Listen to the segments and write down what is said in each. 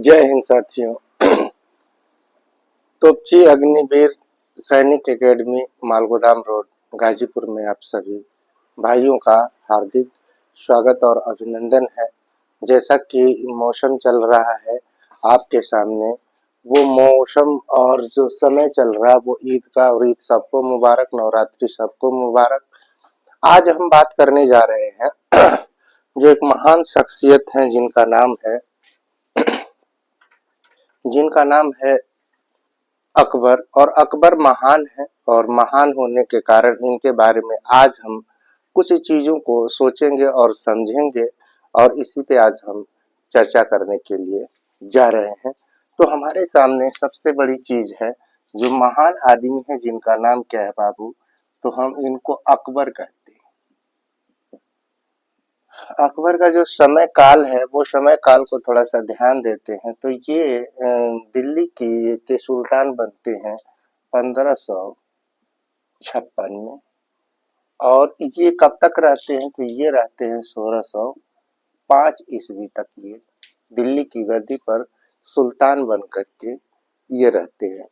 जय हिंद साथियों। तोपची अग्निवीर सैनिक एकेडमी मालगोदाम रोड गाजीपुर में आप सभी भाइयों का हार्दिक स्वागत और अभिनंदन है। जैसा कि मौसम चल रहा है आपके सामने, वो मौसम और जो समय चल रहा है वो ईद का, और ईद सबको मुबारक, नवरात्रि सबको मुबारक। आज हम बात करने जा रहे हैं जो एक महान शख्सियत है जिनका नाम है अकबर। और अकबर महान है, और महान होने के कारण इनके बारे में आज हम कुछ चीज़ों को सोचेंगे और समझेंगे, और इसी पे आज हम चर्चा करने के लिए जा रहे हैं। तो हमारे सामने सबसे बड़ी चीज़ है, जो महान आदमी है जिनका नाम क्या है बाबू, तो हम इनको अकबर कहते हैं। अकबर का जो समय काल है, वो समय काल को थोड़ा सा ध्यान देते हैं तो ये दिल्ली के सुल्तान बनते हैं 1556 में। और ये कब तक रहते हैं, तो ये रहते हैं 1605 ईस्वी तक ये दिल्ली की गद्दी पर सुल्तान बन करके ये रहते हैं।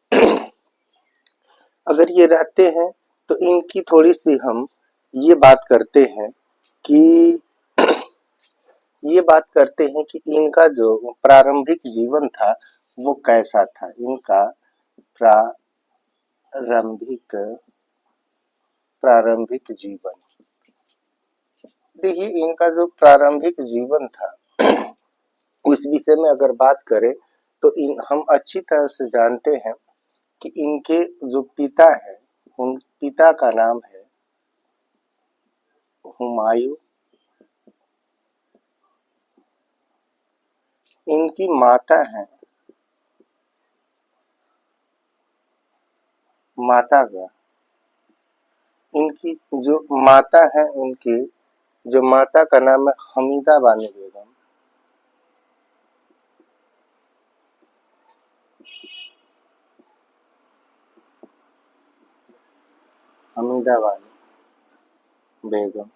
अगर ये रहते हैं तो इनकी थोड़ी सी हम ये बात करते हैं कि इनका जो प्रारंभिक जीवन था वो कैसा था। इनका प्रारंभिक जीवन, देखिए इनका जो प्रारंभिक जीवन था उस विषय में अगर बात करें तो हम अच्छी तरह से जानते हैं कि इनके जो पिता हैं, उन पिता का नाम है हुमायूं। इनकी इनकी जो माता है, उनकी जो माता का नाम है हमीदा बानो बेगम। हमीदा बानो बेगम।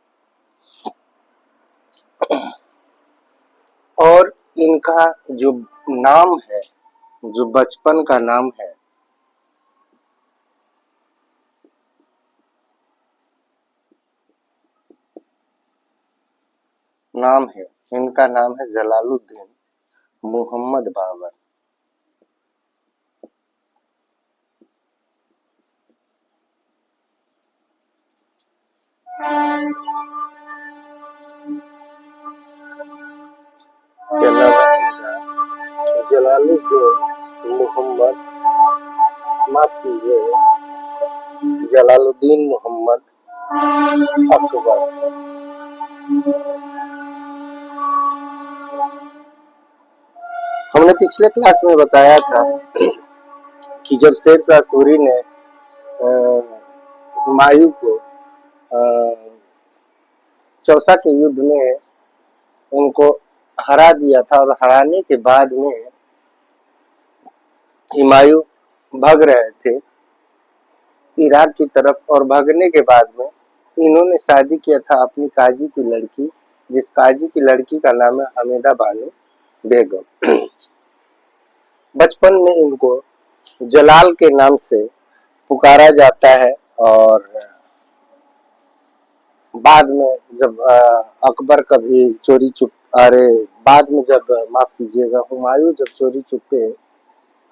और इनका जो नाम है, जो बचपन का नाम है, इनका नाम है जलालुद्दीन मोहम्मद बाबर। जलालुद्दीन मोहम्मद, माफ कीजिए, जलालुद्दीन मोहम्मद अकबर। हमने पिछले क्लास में बताया था कि जब शेरशाह सूरी ने हुमायूं को चौसा के युद्ध में उनको हरा दिया था, और हराने के बाद में हुमायूं भाग रहे थे इराक की तरफ, और भागने के बाद में इन्होंने शादी किया था अपनी काजी की लड़की, जिस काजी की लड़की का नाम है हमीदा बानो बेगम। बचपन में इनको जलाल के नाम से पुकारा जाता है, और बाद में जब अकबर कभी चोरी चुप अरे बाद में जब माफ कीजिएगा हुमायूं जब चोरी चुपके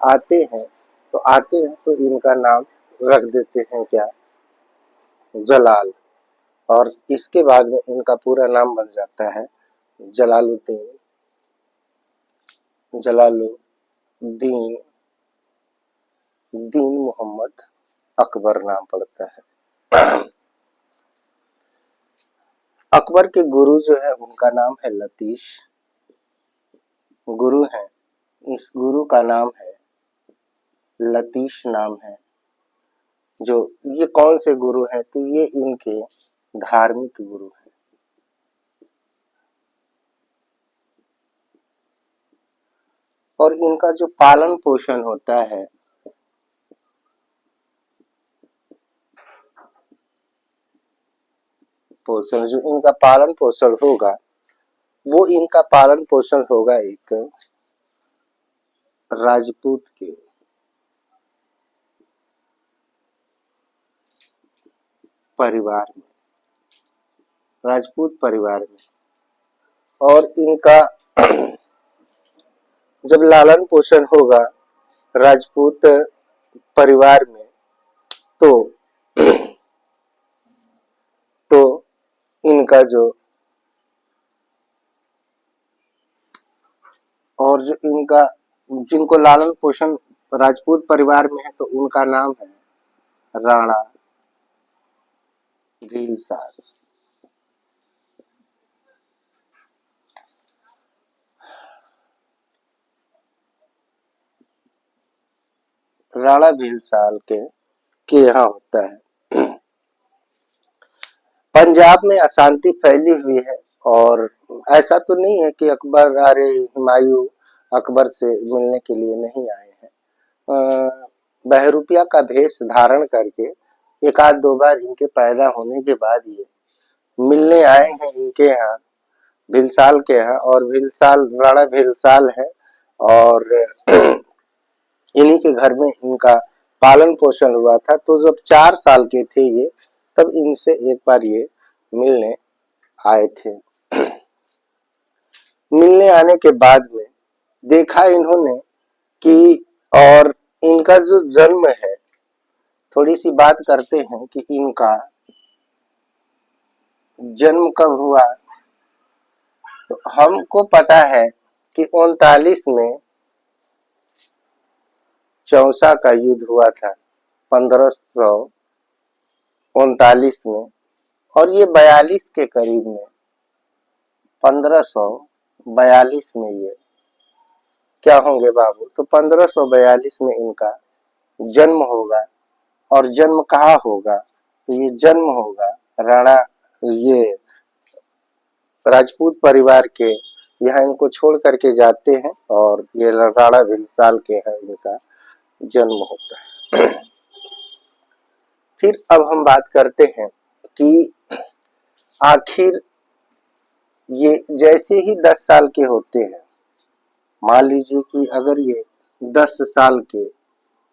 आते हैं तो इनका नाम रख देते हैं क्या, जलाल। और इसके बाद में इनका पूरा नाम बन जाता है जलालुद्दीन मोहम्मद अकबर नाम पड़ता है। अकबर के गुरु जो है उनका नाम है लतीश, गुरु है, इस गुरु का नाम है लतीश नाम है। जो ये कौन से गुरु हैं, तो ये इनके धार्मिक गुरु हैं। और इनका जो पालन पोषण होता है, जो इनका पालन पोषण होगा, वो इनका पालन पोषण होगा एक राजपूत के परिवार में, राजपूत परिवार में, और इनका जब लालन पोषण होगा राजपूत परिवार में तो तो इनका जो और जो इनका जिनको लालन पोषण राजपूत परिवार में है तो उनका नाम है राणा भीलसाल। राणा भीलसाल के यहाँ होता है। पंजाब में अशांति फैली हुई है और ऐसा तो नहीं है कि अकबर अरे हुमायूं अकबर से मिलने के लिए नहीं आए हैं। बहरूपिया का भेष धारण करके एक आध दो बार इनके पैदा होने के बाद ये मिलने आए हैं इनके यहाँ भीलसाल के यहाँ, और भीलसाल राणा भीलसाल है और इन्हीं के घर में इनका पालन पोषण हुआ था। तो जब 4 साल के थे ये तब इनसे एक बार ये मिलने आए थे। मिलने आने के बाद में देखा इन्होंने कि और इनका जो जन्म है, थोड़ी सी बात करते हैं कि इनका जन्म कब हुआ। तो हमको पता है कि 39 में चौसा का युद्ध हुआ था 1539 में, और ये 42 के करीब में 1542 में ये क्या होंगे बाबू, तो 1542 में इनका जन्म होगा। और जन्म कहाँ होगा, तो ये जन्म होगा राणा ये राजपूत परिवार के यहाँ इनको छोड़ करके जाते हैं और ये राणा भीलसाल के हैं इनका जन्म होता है। फिर अब हम बात करते हैं कि आखिर ये जैसे ही 10 साल के होते हैं, मान लीजिए कि अगर ये 10 साल के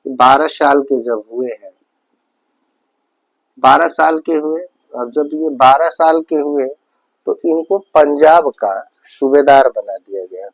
12 साल के जब हुए हैं, 12 साल के हुए, और जब ये 12 साल के हुए तो इनको पंजाब का सूबेदार बना दिया गया था।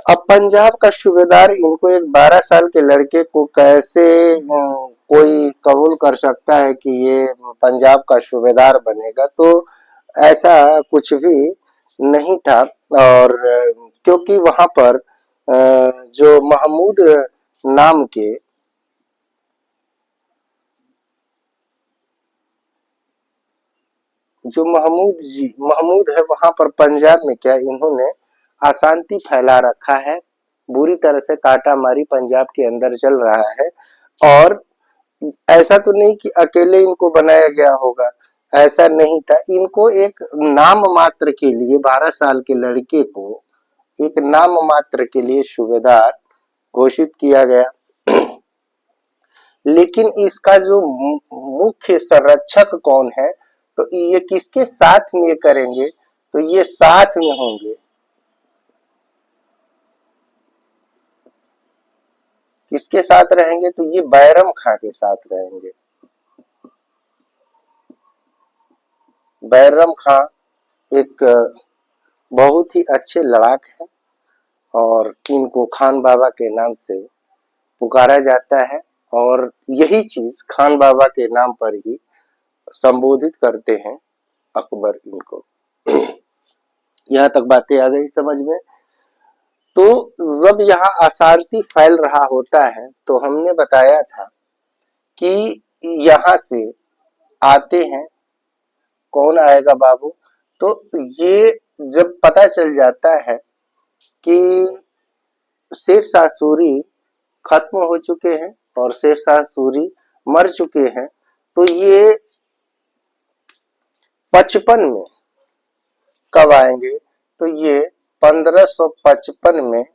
अब पंजाब का सूबेदार इनको एक 12 साल के लड़के को कैसे कोई कबूल कर सकता है कि ये पंजाब का सूबेदार बनेगा, तो ऐसा कुछ भी नहीं था। और क्योंकि वहां पर जो महमूद नाम के जो महमूद है वहां पर पंजाब में क्या इन्होंने अशांति फैला रखा है, बुरी तरह से काटा मारी पंजाब के अंदर चल रहा है। और ऐसा तो नहीं कि अकेले इनको बनाया गया होगा, ऐसा नहीं था। इनको एक नाम मात्र के लिए 12 साल के लड़के को एक नाम मात्र के लिए सूबेदार घोषित किया गया। लेकिन इसका जो मुख्य संरक्षक कौन है, तो ये किसके साथ में ये करेंगे, तो ये साथ में होंगे किसके साथ रहेंगे, तो ये बैरम खां के साथ रहेंगे। बैरम खां एक बहुत ही अच्छे लड़ाक हैं और इनको खान बाबा के नाम से पुकारा जाता है, और यही चीज खान बाबा के नाम पर ही संबोधित करते हैं अकबर इनको। यहाँ तक बातें आ गई समझ में। तो जब यहाँ अशांति फैल रहा होता है तो हमने बताया था कि यहाँ से आते हैं, कौन आएगा बाबू, तो ये जब पता चल जाता है कि शेरशाह सूरी खत्म हो चुके हैं और शेरशाह सूरी मर चुके हैं, तो ये 55 में कब आएंगे, तो ये 1555 में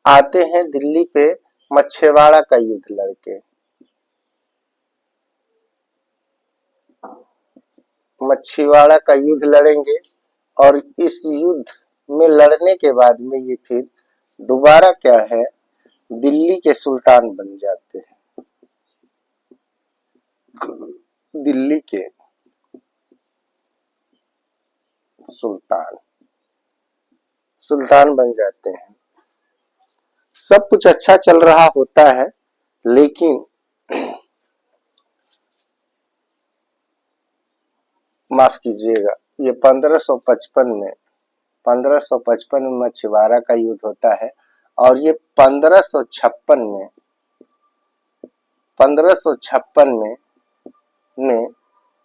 आते हैं दिल्ली पे मच्छेवाड़ा का युद्ध लड़के। मछीवाड़ा का युद्ध लड़ेंगे और इस युद्ध में लड़ने के बाद में ये फिर दोबारा क्या है, दिल्ली के सुल्तान बन जाते हैं। दिल्ली के सुल्तान सुल्तान बन जाते हैं। सब कुछ अच्छा चल रहा होता है, लेकिन माफ कीजिएगा, ये 1555 में मछुआरा का युद्ध होता है और ये 1556 में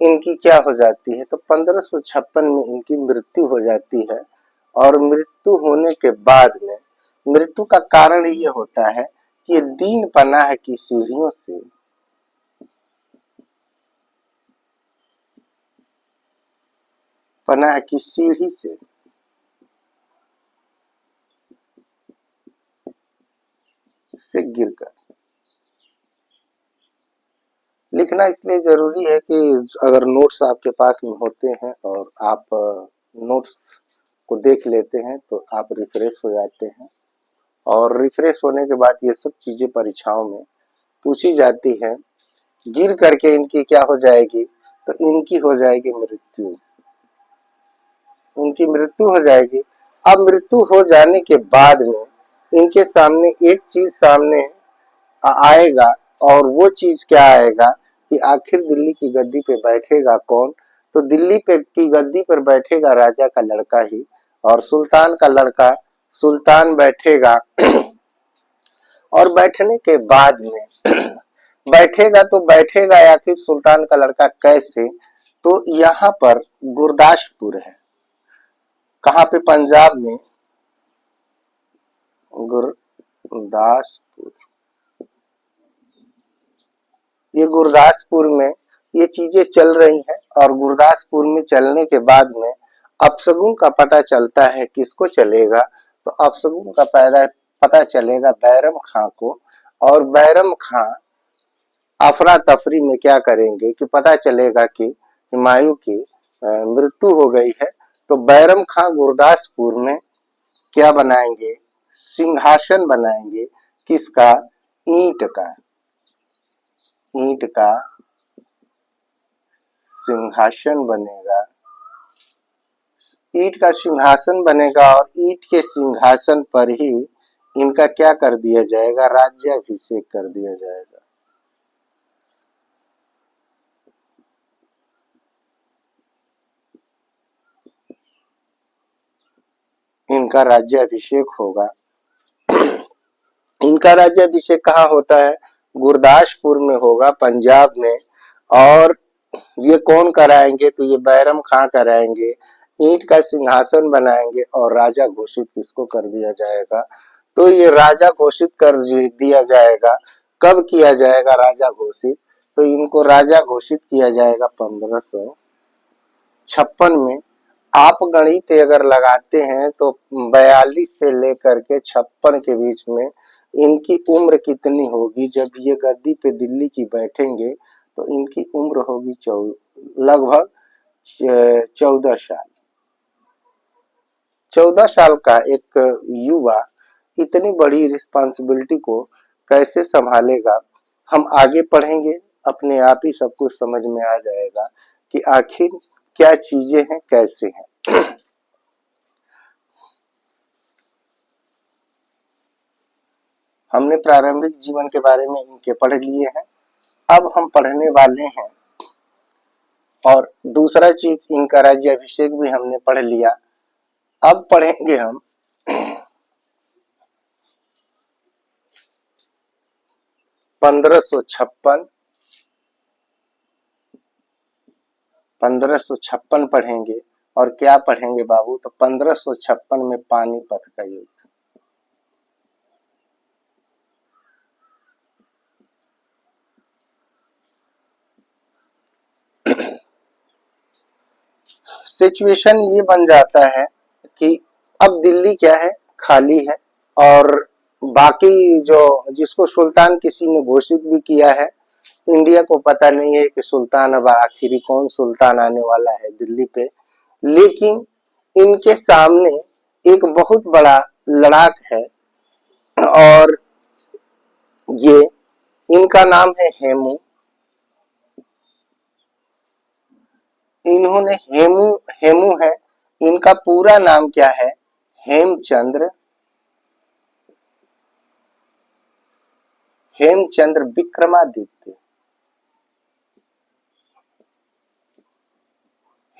इनकी क्या हो जाती है, तो 1556 में इनकी मृत्यु हो जाती है। और मृत्यु होने के बाद में मृत्यु का कारण ये होता है कि ये दीन पनाह की सीढ़ियों से पनाह की सीढ़ी से गिरकर। लिखना इसलिए जरूरी है कि अगर नोट्स आपके पास में होते हैं और आप नोट्स को देख लेते हैं तो आप रिफ्रेश हो जाते हैं, और रिफ्रेश होने के बाद ये सब चीजें परीक्षाओं में पूछी जाती हैं। गिर करके इनकी क्या हो जाएगी, तो इनकी हो जाएगी मृत्यु, इनकी मृत्यु हो जाएगी। अब मृत्यु हो जाने के बाद में इनके सामने एक चीज सामने आएगा, और वो चीज क्या आएगा कि आखिर दिल्ली की गद्दी पे बैठेगा कौन, तो दिल्ली पे की गद्दी पर बैठेगा राजा का लड़का ही, और सुल्तान का लड़का सुल्तान बैठेगा। और बैठने के बाद में बैठेगा तो बैठेगा आखिर सुल्तान का लड़का कैसे, तो यहाँ पर गुरदासपुर है। कहाँ पे, पंजाब में गुरदासपुर। ये गुरदासपुर में ये चीजें चल रही हैं, और गुरदासपुर में चलने के बाद में अपशगुन का पता चलता है। किसको चलेगा, तो अपशगुन का पता चलेगा बैरम खां को, और बैरम खां अफरा तफरी में क्या करेंगे कि पता चलेगा कि हुमायूं की मृत्यु हो गई है, तो बैरम खां गुरदासपुर में क्या बनाएंगे, सिंहासन बनाएंगे। किसका, ईंट का, ईंट का सिंहासन बनेगा, ईंट का सिंहासन बनेगा, और ईंट के सिंहासन पर ही इनका क्या कर दिया जाएगा, राज्याभिषेक कर दिया जाएगा। इनका राज्याभिषेक होगा। इनका राज्याभिषेक कहाँ होता है, गुरदासपुर में होगा, पंजाब में। और ये कौन कराएंगे, तो ये बैरम खां कराएंगे। ईंट का सिंहासन बनाएंगे और राजा घोषित किसको कर दिया जाएगा, तो ये राजा घोषित कर दिया जाएगा। कब किया जाएगा राजा घोषित, तो इनको राजा घोषित किया जाएगा 1556 में। आप गणित अगर लगाते हैं तो 42 से लेकर के 56 के बीच में इनकी उम्र कितनी होगी। जब ये गद्दी पे दिल्ली की बैठेंगे तो इनकी उम्र होगी लगभग 14 साल। 14 साल का एक युवा इतनी बड़ी रिस्पांसिबिलिटी को कैसे संभालेगा, हम आगे पढ़ेंगे, अपने आप ही सब कुछ समझ में आ जाएगा कि आखिर क्या चीजें हैं, कैसे हैं। हमने प्रारंभिक जीवन के बारे में इनके पढ़ लिए हैं। अब हम पढ़ने वाले हैं, और दूसरा चीज इनका राज्याभिषेक भी हमने पढ़ लिया। अब पढ़ेंगे हम 1556 पढ़ेंगे। और क्या पढ़ेंगे बाबू, तो 1556 में पानीपत का युद्ध। सिचुएशन ये बन जाता है कि अब दिल्ली क्या है, खाली है, और बाकी जो जिसको सुल्तान किसी ने घोषित भी किया है, इंडिया को पता नहीं है कि सुल्तान अब आखिरी कौन सुल्तान आने वाला है दिल्ली पे, लेकिन इनके सामने एक बहुत बड़ा लड़ाक है और ये इनका नाम है हेमू। इन्होंने हेमू हेमू है, इनका पूरा नाम क्या है? हेमचंद्र हेमचंद्र विक्रमादित्य।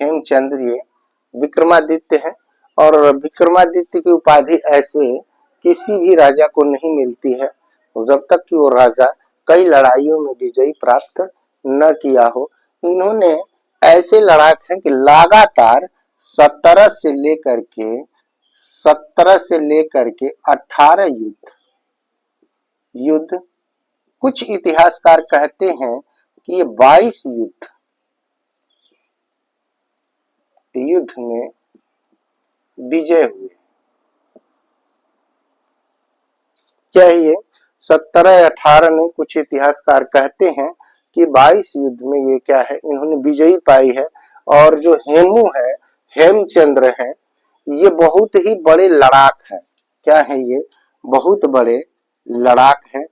हेमचंद्र ये विक्रमादित्य है और विक्रमादित्य की उपाधि ऐसे किसी भी राजा को नहीं मिलती है जब तक कि वो राजा कई लड़ाइयों में विजयी प्राप्त न किया हो। इन्होंने ऐसे लड़ाक हैं कि लगातार 17 से लेकर के 18 युद्ध कुछ इतिहासकार कहते हैं कि ये 22 युद्ध में विजय हुए। क्या ये 17-18 में कुछ इतिहासकार कहते हैं कि 22 युद्ध में ये क्या है, इन्होंने विजयी पाई है। और जो हेमू है, हेमचंद्र है, ये बहुत ही बड़े लड़ाक है। क्या है ये? बहुत बड़े लड़ाक है।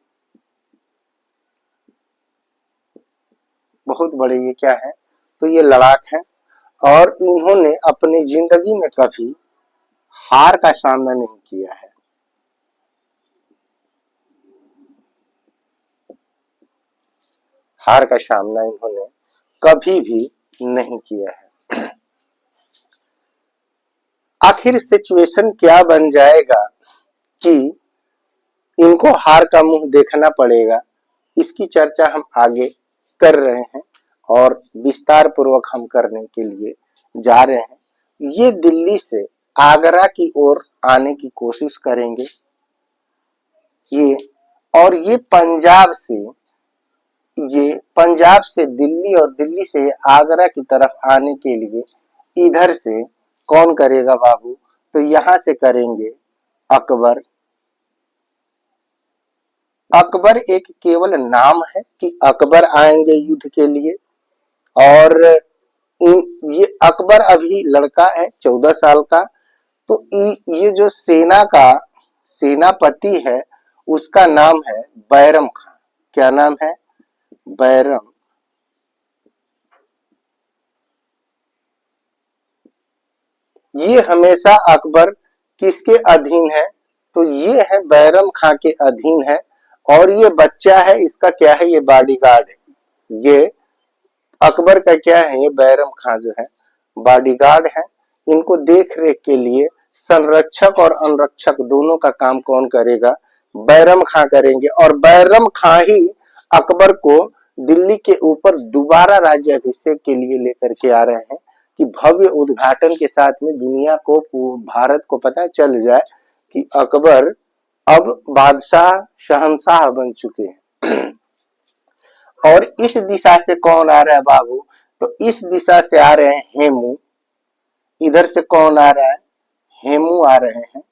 बहुत बड़े ये क्या है? तो ये लड़ाक है और इन्होंने अपनी जिंदगी में कभी हार का सामना नहीं किया है। हार का सामना इन्होंने कभी भी नहीं किया है। आखिर सिचुएशन क्या बन जाएगा कि इनको हार का मुंह देखना पड़ेगा, इसकी चर्चा हम आगे कर रहे हैं और विस्तार पूर्वक हम करने के लिए जा रहे हैं। ये दिल्ली से आगरा की ओर आने की कोशिश करेंगे ये, और ये पंजाब से दिल्ली और दिल्ली से आगरा की तरफ आने के लिए इधर से कौन करेगा बाबू? तो यहां से करेंगे अकबर। अकबर एक केवल नाम है कि अकबर आएंगे युद्ध के लिए, और ये अकबर अभी लड़का है 14 साल का। तो ये जो सेना का सेनापति है उसका नाम है बैरम खां। क्या नाम है? बैरम। ये हमेशा अकबर किसके अधीन है? तो ये है बैरम खां के अधीन है। और ये बच्चा है, इसका क्या है? ये बॉडीगार्ड है। ये अकबर का क्या है? ये बैरम खां जो है बॉडीगार्ड है। इनको देख रेख के लिए संरक्षक और अनुरक्षक दोनों का काम कौन करेगा? बैरम खां करेंगे। और बैरम खां ही अकबर को दिल्ली के ऊपर दोबारा राज्य अभिषेक के लिए लेकर के आ रहे हैं कि भव्य उद्घाटन के साथ में दुनिया को, भारत को पता चल जाए कि अकबर अब बादशाह शहंशाह बन चुके हैं। और इस दिशा से कौन आ रहा है बाबू? तो इस दिशा से आ रहे हैं हेमू। इधर से कौन आ रहा है? हेमू आ रहे हैं।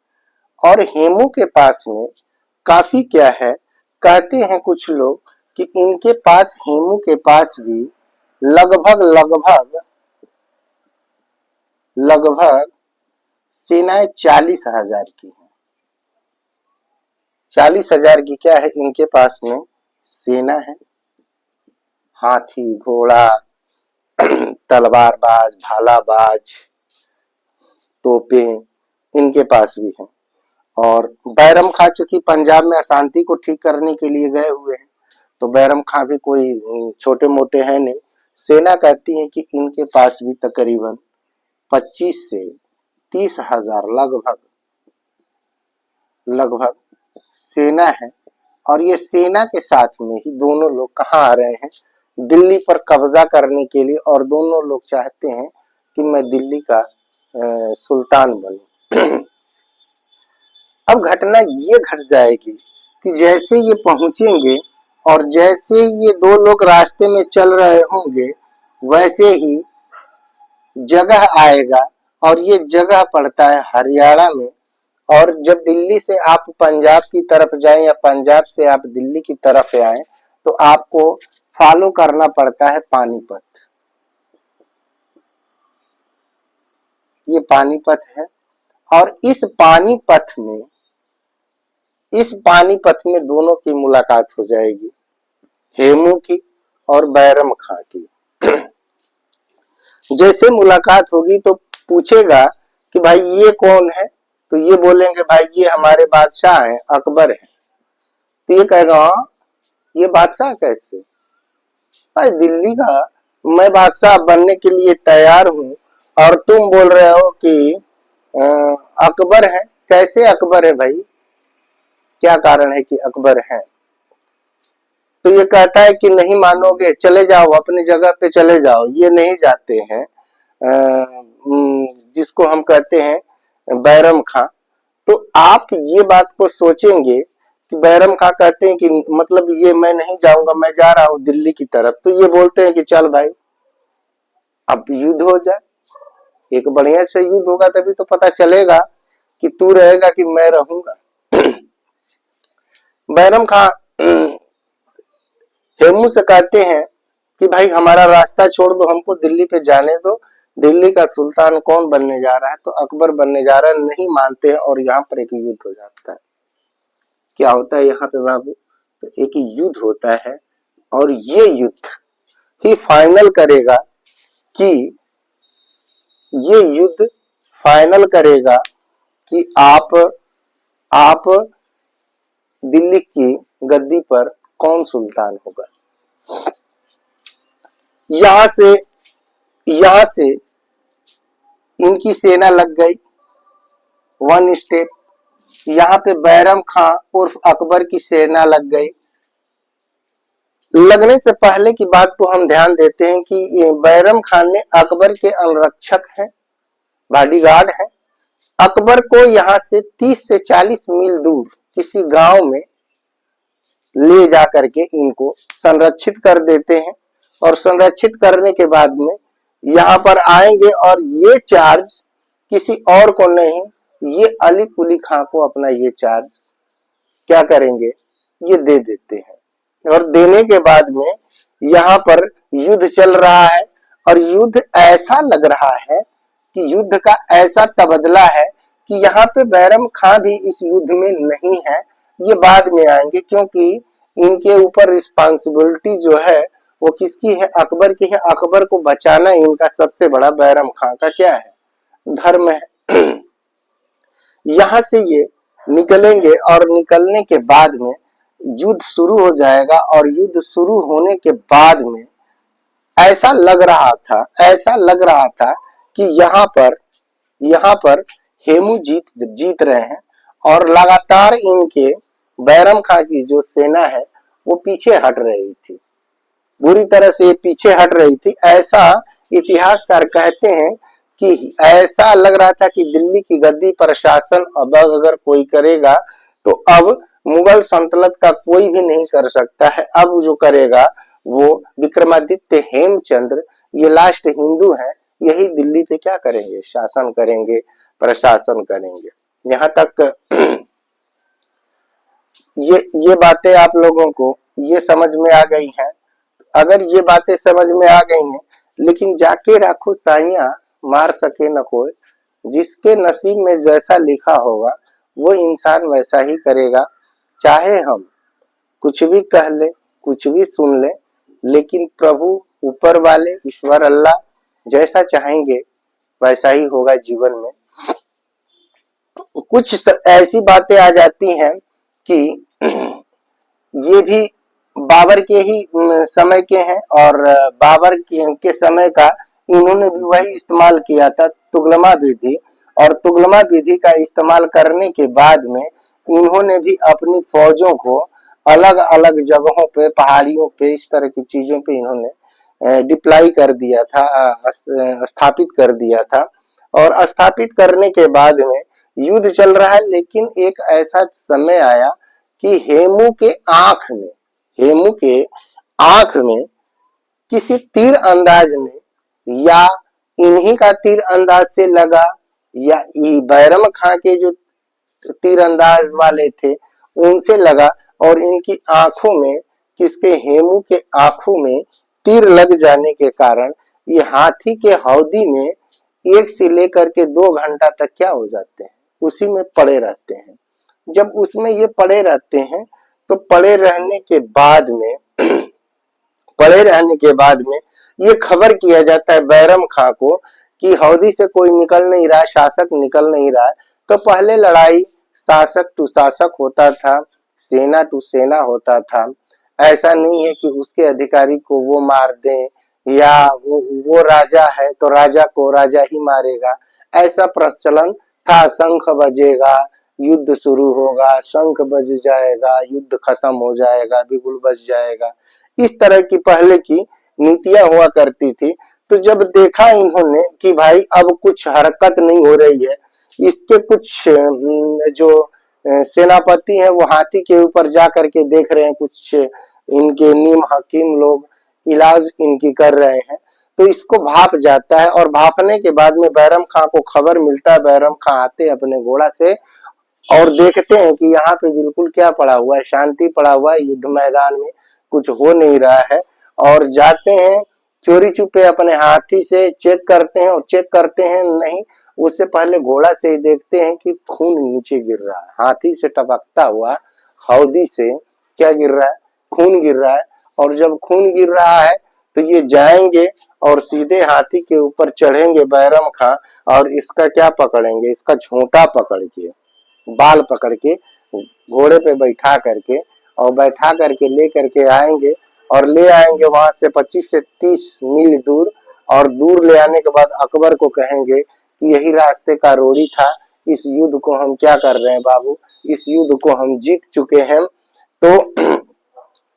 और हेमू के पास में काफी क्या है, कहते हैं कुछ लोग कि इनके पास, हेमू के पास भी लगभग सेनाएं 40,000 की है। 40,000 की क्या है इनके पास में सेना है। हाथी, घोड़ा, तलवारबाज, भालाबाज, तोपें इनके पास भी है। और बैरम खां चूंकि पंजाब में अशांति को ठीक करने के लिए गए हुए हैं, तो बैरम खां भी कोई छोटे मोटे हैं नहीं। सेना कहती है कि इनके पास भी तकरीबन 25 से 30,000 लगभग सेना है। और ये सेना के साथ में ही दोनों लोग कहाँ आ रहे हैं? दिल्ली पर कब्जा करने के लिए। और दोनों लोग चाहते हैं कि मैं दिल्ली का सुल्तान बनूं। अब घटना ये घट जाएगी कि जैसे ये पहुंचेंगे और जैसे ये दो लोग रास्ते में चल रहे होंगे, वैसे ही जगह आएगा। और ये जगह पड़ता है हरियाणा में। और जब दिल्ली से आप पंजाब की तरफ जाएं या पंजाब से आप दिल्ली की तरफ आए, तो आपको फॉलो करना पड़ता है पानीपत। ये पानीपत है और इस पानीपत में दोनों की मुलाकात हो जाएगी, हेमू की और बैरम खां की। जैसे मुलाकात होगी तो पूछेगा कि भाई ये कौन है, तो ये बोलेंगे भाई ये हमारे बादशाह हैं, अकबर है। तो ये कहेगा हाँ ये बादशाह कैसे, भाई दिल्ली का मैं बादशाह बनने के लिए तैयार हूँ और तुम बोल रहे हो कि अकबर है। कैसे अकबर है भाई, क्या कारण है कि अकबर है। तो ये कहता है कि नहीं मानोगे, चले जाओ अपनी जगह पे चले जाओ। ये नहीं जाते हैं, जिसको हम कहते हैं बैरम खां। तो आप ये बात को सोचेंगे कि बैरम खां कहते हैं कि मतलब ये मैं नहीं जाऊंगा, मैं जा रहा हूँ दिल्ली की तरफ। तो ये बोलते हैं कि चल भाई अब युद्ध हो जाए, एक बढ़िया से युद्ध होगा तभी तो पता चलेगा कि तू रहेगा कि मैं रहूंगा। बैरम खां हेमू से कहते हैं कि भाई हमारा रास्ता छोड़ दो, हमको दिल्ली पे जाने दो, दिल्ली का सुल्तान कौन बनने जा रहा है, तो अकबर बनने जा रहा है। नहीं मानते हैं और यहाँ पर एक युद्ध हो जाता है। क्या होता है यहाँ पे बाबू, तो एक युद्ध होता है और ये युद्ध ही फाइनल करेगा कि ये युद्ध फाइनल करेगा कि आप दिल्ली की गद्दी पर कौन सुल्तान होगा। यहां से इनकी सेना लग गई वन स्टेप। यहाँ पे बैरम खां उर्फ अकबर की सेना लग गई। लगने से पहले की बात को हम ध्यान देते हैं कि बैरम खान ने अकबर के अंगरक्षक हैं, बॉडीगार्ड हैं। अकबर को यहाँ से 30 से 40 मील दूर किसी गांव में ले जाकर के इनको संरक्षित कर देते हैं और संरक्षित करने के बाद में यहाँ पर आएंगे और ये चार्ज किसी और को नहीं, ये अली कुली खां को अपना ये चार्ज क्या करेंगे, ये दे देते हैं। और देने के बाद में यहाँ पर युद्ध चल रहा है और युद्ध ऐसा लग रहा है कि युद्ध का ऐसा तबदला है कि यहाँ पे बैरम खां भी इस युद्ध में नहीं है। ये बाद में आएंगे क्योंकि इनके ऊपर रिस्पांसिबिलिटी जो है वो किसकी है, अकबर की है। अकबर को बचाना इनका सबसे बड़ा बैरम खां का क्या है, धर्म है। यहाँ से ये निकलेंगे और निकलने के बाद में युद्ध शुरू हो जाएगा और युद्ध शुरू होने के बाद में ऐसा लग रहा था कि यहाँ पर हेमू जीत रहे हैं और लगातार इनके बैरम खां की जो सेना है वो पीछे हट रही थी, बुरी तरह से पीछे हट रही थी। ऐसा इतिहासकार कहते हैं कि ऐसा लग रहा था कि दिल्ली की गद्दी पर शासन अब अगर कोई करेगा तो अब मुगल सल्तनत का कोई भी नहीं कर सकता है। अब जो करेगा वो विक्रमादित्य हेमचंद्र, ये लास्ट हिंदू हैं, यही दिल्ली पे क्या करेंगे, शासन करेंगे, प्रशासन करेंगे। यहाँ तक ये बातें आप लोगों को ये समझ में आ गई हैं। अगर ये बातें समझ में आ गई हैं, लेकिन जाके राखो साइयां मार सके न कोई, जिसके नसीब में जैसा लिखा होगा वो इंसान वैसा ही करेगा। चाहे हम कुछ भी कह ले, कुछ भी सुन ले, लेकिन प्रभु ऊपर वाले ईश्वर अल्लाह जैसा चाहेंगे वैसा ही होगा जीवन में। कुछ ऐसी बातें आ जाती हैं कि ये भी बाबर के ही समय के हैं और बाबर के समय का इन्होंने भी वही इस्तेमाल किया था, तुगलमा विधि। और तुगलमा विधि का इस्तेमाल करने के बाद में इन्होंने भी अपनी फौजों को अलग अलग जगहों पे, पहाड़ियों पे, इस तरह की चीजों पे इन्होंने डिप्लाई कर दिया था, स्थापित कर दिया था। और स्थापित करने के बाद में युद्ध चल रहा है, लेकिन एक ऐसा समय आया कि हेमू के आंख में किसी तीर अंदाज ने, या इन्हीं का तीर अंदाज से लगा या बैरम खां के जो तीर अंदाज वाले थे उनसे लगा और इनकी आंखों में किसके, हेमू के आंखों में तीर लग जाने के कारण ये हाथी के हौदी में 1 से लेकर के 2 घंटा तक क्या हो जाते हैं, उसी में पड़े रहते हैं। जब उसमें ये पड़े रहते हैं तो पड़े रहने के बाद में पड़े रहने के बाद में ये खबर किया जाता है बैरम खां को कि हौदी से कोई निकल नहीं रहा, शासक निकल नहीं रहा है। तो पहले लड़ाई शासक टू शासक होता था, सेना टू सेना होता था। ऐसा नहीं है कि उसके अधिकारी को वो मार दें या वो राजा है तो राजा को राजा ही मारेगा, ऐसा प्रचलन था। शंख बजेगा, युद्ध शुरू होगा, शंख बज जाएगा, युद्ध खत्म हो जाएगा, बिगुल बज जाएगा, इस तरह की पहले की नीतियां हुआ करती थी। तो जब देखा इन्होंने कि भाई अब कुछ हरकत नहीं हो रही है, इसके कुछ जो सेनापति हैं वो हाथी के ऊपर जा करके देख रहे हैं, कुछ इनके नीम हकीम लोग इलाज इनकी कर रहे हैं, तो इसको भाप जाता है। और भापने के बाद में बैरम खां को खबर मिलता है, बैरम खां आते अपने घोड़ा से और देखते हैं कि यहाँ पे बिल्कुल क्या पड़ा हुआ है, शांति पड़ा हुआ है, युद्ध मैदान में कुछ हो नहीं रहा है। और जाते हैं चोरी छुपे अपने हाथी से चेक करते हैं, और चेक करते हैं नहीं, उससे पहले घोड़ा से ही देखते हैं कि खून नीचे गिर रहा है, हाथी से टपकता हुआ हौदी से क्या गिर रहा है, खून गिर रहा है। और जब खून गिर रहा है तो ये जाएंगे और सीधे हाथी के ऊपर चढ़ेंगे बैरम खां, और इसका क्या पकड़ेंगे, इसका झोंटा पकड़ के, बाल पकड़ के घोड़े पे बैठा करके, और बैठा करके ले करके आएंगे, और ले आएंगे वहां से 25 से 30 मील दूर। और दूर ले आने के बाद अकबर को कहेंगे कि यही रास्ते का रोड़ी था, इस युद्ध को हम क्या कर रहे हैं बाबू, इस युद्ध को हम जीत चुके हैं। तो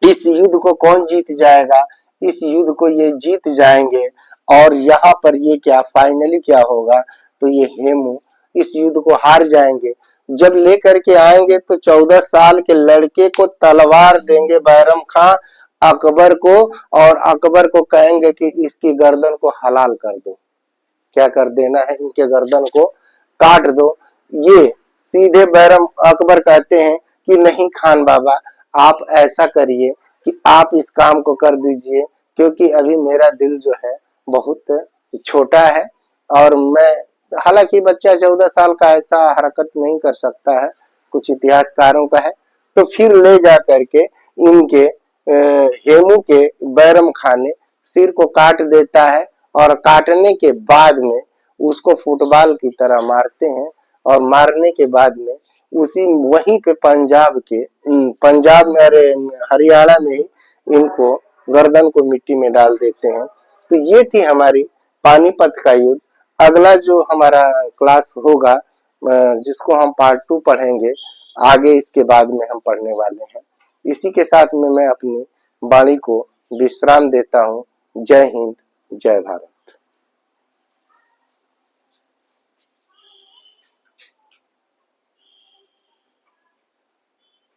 इस युद्ध को कौन जीत जाएगा, इस युद्ध को ये जीत जाएंगे। और यहाँ पर ये क्या फाइनली क्या होगा, तो ये हेमू इस युद्ध को हार जाएंगे। जब लेकर के आएंगे तो 14 साल के लड़के को तलवार देंगे बैरम खां अकबर को, और अकबर को कहेंगे कि इसकी गर्दन को हलाल कर दो, क्या कर देना है, इनके गर्दन को काट दो। ये सीधे बैरम अकबर कहते हैं कि नहीं खान बाबा, आप ऐसा करिए कि आप इस काम को कर दीजिए, क्योंकि अभी मेरा दिल जो है बहुत छोटा है, और मैं, हालांकि बच्चा 14 साल का ऐसा हरकत नहीं कर सकता है, कुछ इतिहासकारों का है। तो फिर ले जा करके इनके हेमू के बैरम खां ने सिर को काट देता है, और काटने के बाद में उसको फुटबॉल की तरह मारते हैं। और मारने के बाद में उसी वहीं पे पंजाब में, अरे हरियाणा में ही इनको गर्दन को मिट्टी में डाल देते हैं। तो ये थी हमारी पानीपत का युद्ध। अगला जो हमारा क्लास होगा, जिसको हम पार्ट 2 पढ़ेंगे आगे, इसके बाद में हम पढ़ने वाले हैं। इसी के साथ में मैं अपनी वाणी को विश्राम देता हूँ। जय हिंद, जय भारत।